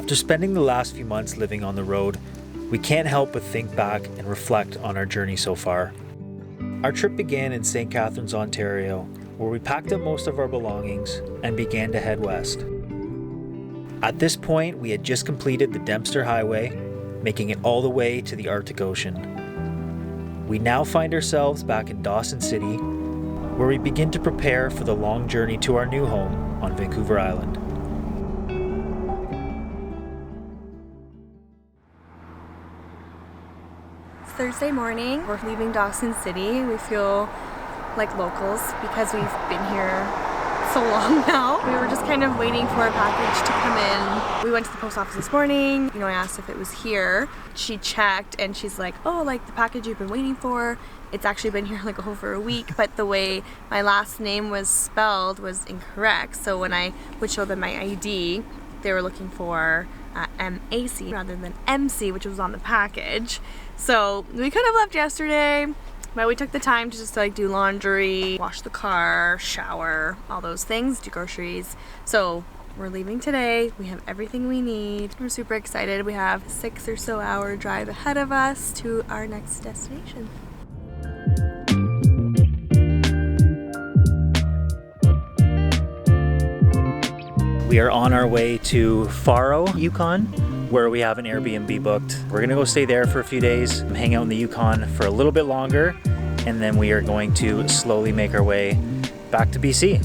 After spending the last few months living on the road, we can't help but think back and reflect on our journey so far. Our trip began in St. Catharines, Ontario, where we packed up most of our belongings and began to head west. At this point, we had just completed the Dempster Highway, making it all the way to the Arctic Ocean. We now find ourselves back in Dawson City, where we begin to prepare for the long journey to our new home on Vancouver Island. It's Thursday morning. We're leaving Dawson City. We feel like locals because we've been here so long now. We were just kind of waiting for a package to come in. We went to the post office this morning. I asked if it was here. She checked and she's like, oh, like the package you've been waiting for, it's actually been here like over a week, but the way my last name was spelled was incorrect. So when I would show them my ID, they were looking for MAC rather than MC, which was on the package. So we could have left yesterday, but we took the time to just like do laundry, wash the car, shower, all those things, do groceries. So we're leaving today. We have everything we need. We're super excited. We have 6 or so hour drive ahead of us to our next destination. We are on our way to Faro, Yukon, where we have an Airbnb booked. We're gonna go stay there for a few days, hang out in the Yukon for a little bit longer, and then we are going to slowly make our way back to BC.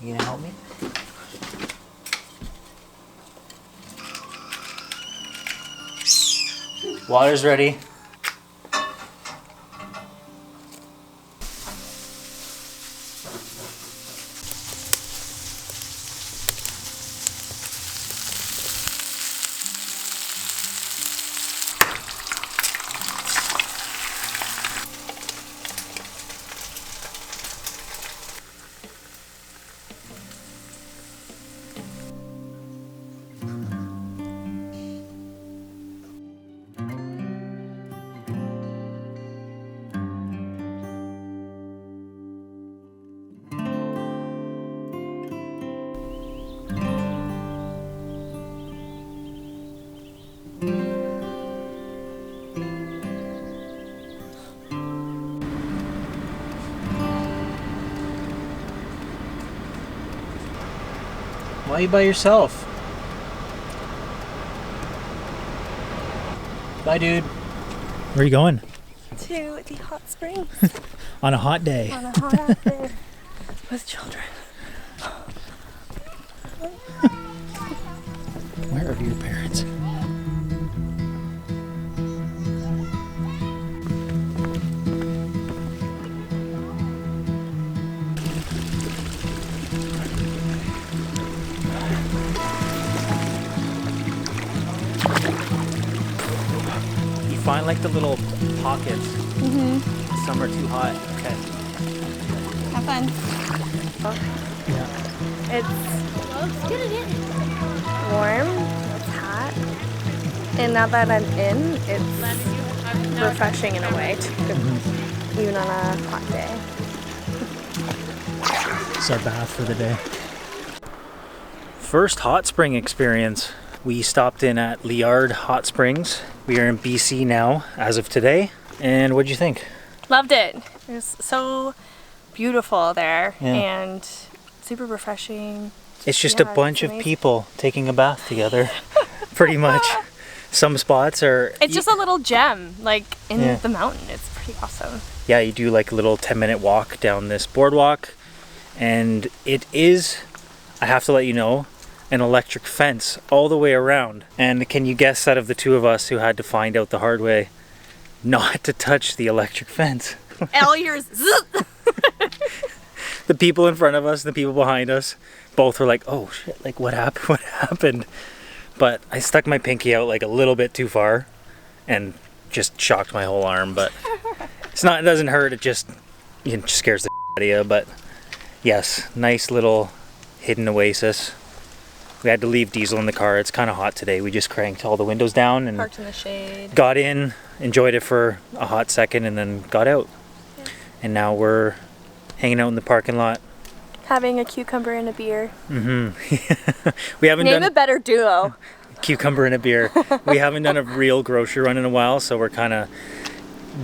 You gonna help me? Water's ready. Why are you by yourself? Bye, dude. Where are you going? To the hot springs. On a hot day. On a hot day with children. Where are your parents? Find like the little pockets. Some are too hot. Okay. Have fun. Yeah. It's warm. It's hot. And now that I'm in, it's refreshing in a way too, even on a hot day. It's our bath for the day. First hot spring experience. We stopped in at Liard Hot Springs. We are in BC now as of today. And what'd you think? Loved it. It was so beautiful there, Yeah. and super refreshing. It's just a bunch of people taking a bath together, pretty much. Some spots are... It's just a little gem, like in the mountain. It's pretty awesome. Yeah, you do like a little 10-minute walk down this boardwalk, and it is, I have to let you know, an electric fence all the way around. And can you guess, out of the two of us who had to find out the hard way not to touch the electric fence? All yours. The people in front of us, the people behind us, both were like, oh shit, like what happened? What happened? But I stuck my pinky out like a little bit too far and just shocked my whole arm. But it's not, it doesn't hurt, it just scares the out of you. But yes, nice little hidden oasis. We had to leave Diesel in the car. It's kind of hot today. We just cranked all the windows down and Parked in the shade. Got in, enjoyed it for a hot second, and then got out. Yeah. And now we're hanging out in the parking lot. Having a cucumber and a beer. Mm-hmm. We haven't Name a better duo. Cucumber and a beer. We haven't done a real grocery run in a while, so we're kind of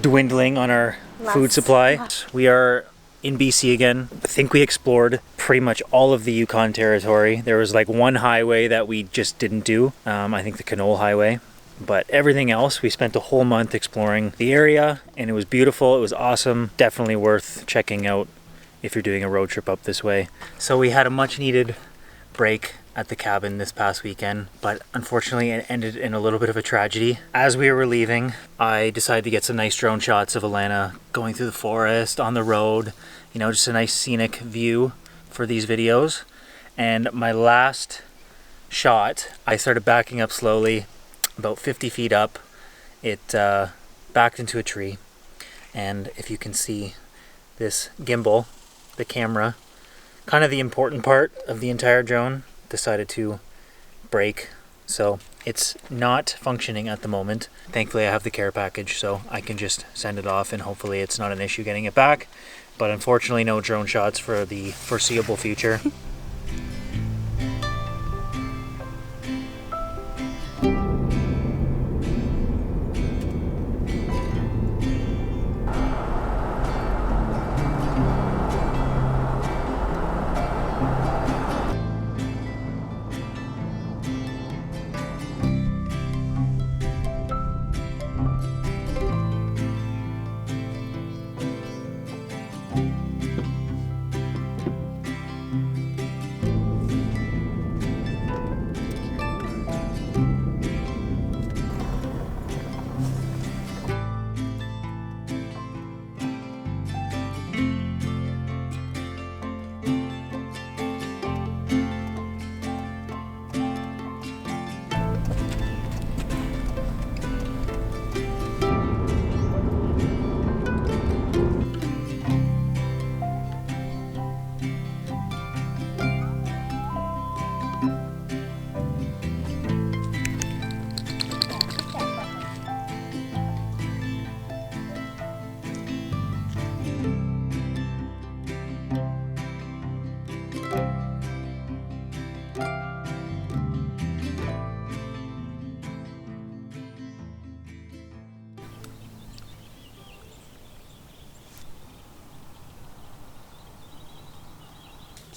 dwindling on our food supply. We are in BC again. I think we explored pretty much all of the Yukon territory. There was like one highway that we just didn't do. I think the Canole Highway. But everything else, we spent a whole month exploring the area, and it was beautiful. It was awesome. Definitely worth checking out if you're doing a road trip up this way. So we had a much needed break at the cabin this past weekend, but unfortunately it ended in a little bit of a tragedy. As we were leaving, I decided to get some nice drone shots of Alannah going through the forest, on the road, you know, just a nice scenic view for these videos. And my last shot, I started backing up slowly, about 50 feet up. It backed into a tree, and if you can see this gimbal, the camera, kind of the important part of the entire drone, decided to break. So it's not functioning at the moment. Thankfully I have the care package, so I can just send it off and hopefully it's not an issue getting it back. But unfortunately no drone shots for the foreseeable future.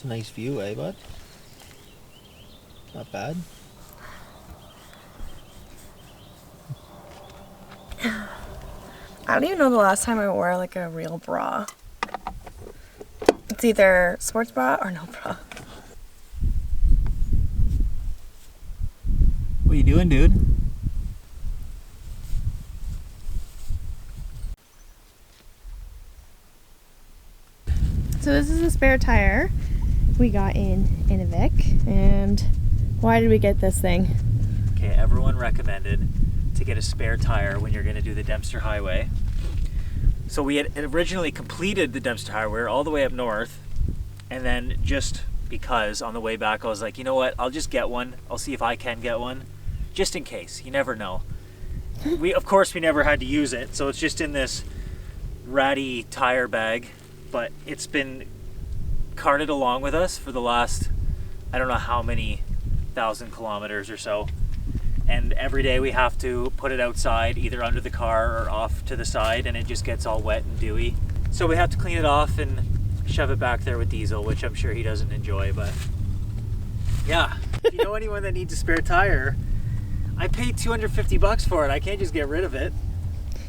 It's a nice view, eh, bud? Not bad. I don't even know the last time I wore like a real bra. It's either sports bra or no bra. What are you doing, dude? So this is a spare tire we got in Inuvik, and why did we get this thing? Okay, everyone recommended to get a spare tire when you're going to do the Dempster Highway. So we had originally completed the Dempster Highway all the way up north, and then just because on the way back I was like, you know what, I'll just get one. I'll see if I can get one. just in case. You never know. Of course, we never had to use it, so it's just in this ratty tire bag, but it's been carted along with us for the last, I don't know how many 1,000 kilometers or so. And every day we have to put it outside, either under the car or off to the side, and it just gets all wet and dewy. So we have to clean it off and shove it back there with Diesel, which I'm sure he doesn't enjoy, but yeah. If you know anyone that needs a spare tire, I paid $250 for it. I can't just get rid of it.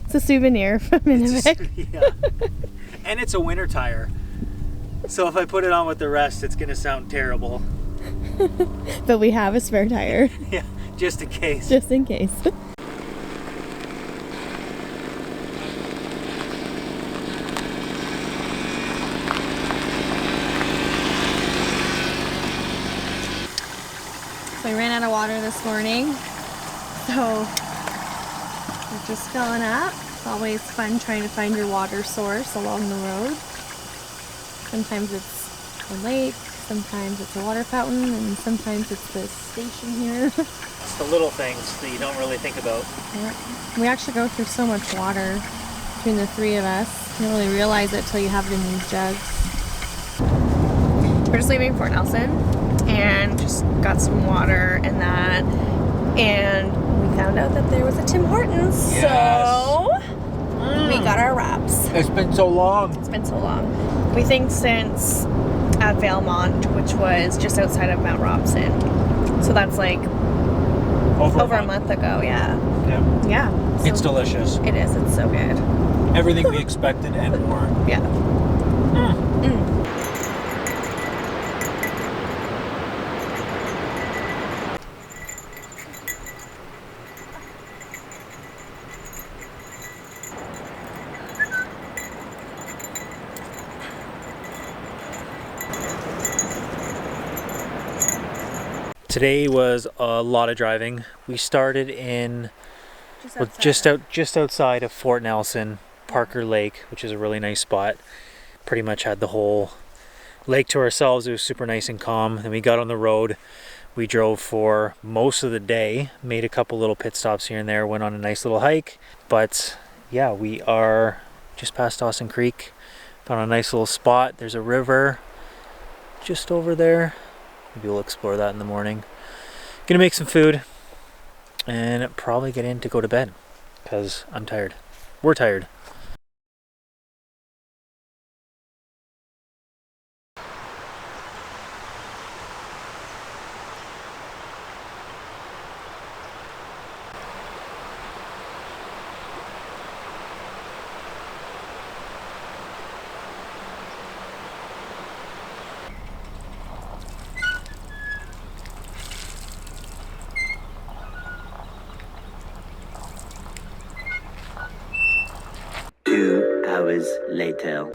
It's a souvenir from Nunavut. Yeah. And it's a winter tire. So if I put it on with the rest, it's gonna sound terrible. But we have a spare tire. Yeah, just in case. Just in case. So I ran out of water this morning, so we're just filling up. It's always fun trying to find your water source along the road. Sometimes it's a lake, sometimes it's a water fountain, and sometimes it's this station here. It's the little things that you don't really think about. Yeah. We actually go through so much water between the three of us. You don't really realize it till you have it in these jugs. We're just leaving Fort Nelson and just got some water and that, and we found out that there was a Tim Hortons. Yes. So we got our wraps. It's been so long. It's been so long. We think since at Valemont, which was just outside of Mount Robson. So that's like over a month ago, yeah. Yeah. Yeah. So It's delicious. it is, it's so good. Everything we expected and more. Yeah. Today was a lot of driving. We started in just outside of Fort Nelson, Parker Lake, which is a really nice spot. Pretty much had the whole lake to ourselves. It was super nice and calm. Then we got on the road. We drove for most of the day, made a couple little pit stops here and there, went on a nice little hike. But yeah, we are just past Dawson Creek. Found a nice little spot. There's a river just over there. Maybe we'll explore that in the morning. Gonna make some food and probably get in to go to bed because I'm tired. We're tired. Hours later.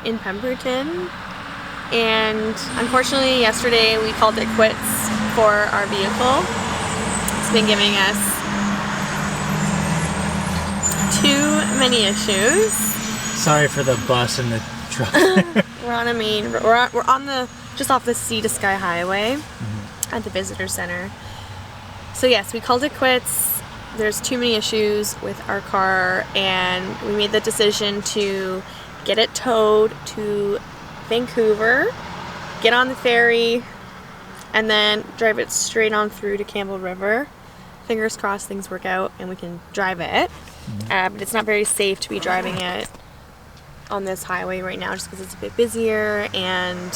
In Pemberton, and unfortunately yesterday we called it quits for our vehicle. It's been giving us too many issues. Sorry for the bus and the truck. We're on the just off the Sea to Sky Highway at the visitor center. So yes, we called it quits. There's too many issues with our car, and we made the decision to get it towed to Vancouver, get on the ferry, and then drive it straight on through to Campbell River. Fingers crossed things work out and we can drive it. But it's not very safe to be driving it on this highway right now just because it's a bit busier, and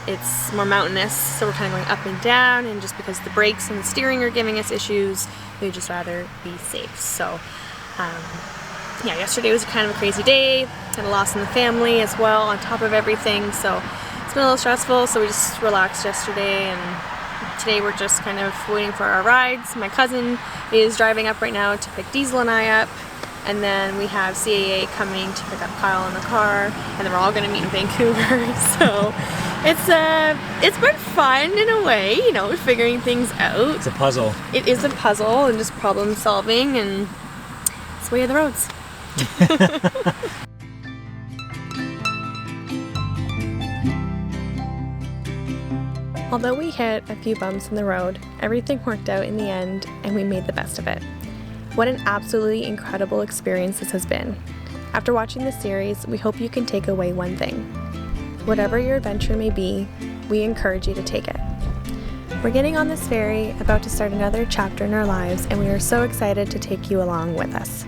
it's more mountainous, so we're kind of going up and down, and just because the brakes and the steering are giving us issues, we'd just rather be safe. So yeah, yesterday was kind of a crazy day. Had a loss in the family as well on top of everything, so it's been a little stressful, so we just relaxed yesterday, and today we're just kind of waiting for our rides. My cousin is driving up right now to pick Diesel and I up, and then we have CAA coming to pick up Kyle in the car, and then we're all going to meet in Vancouver. So it's been fun in a way, you know, figuring things out. It's a puzzle. It is a puzzle, and just problem solving, and it's the way of the roads. Although we hit a few bumps in the road, everything worked out in the end, and we made the best of it. What an absolutely incredible experience this has been. After watching this series, we hope you can take away one thing. Whatever your adventure may be, we encourage you to take it. We're getting on this ferry, about to start another chapter in our lives, and we are so excited to take you along with us.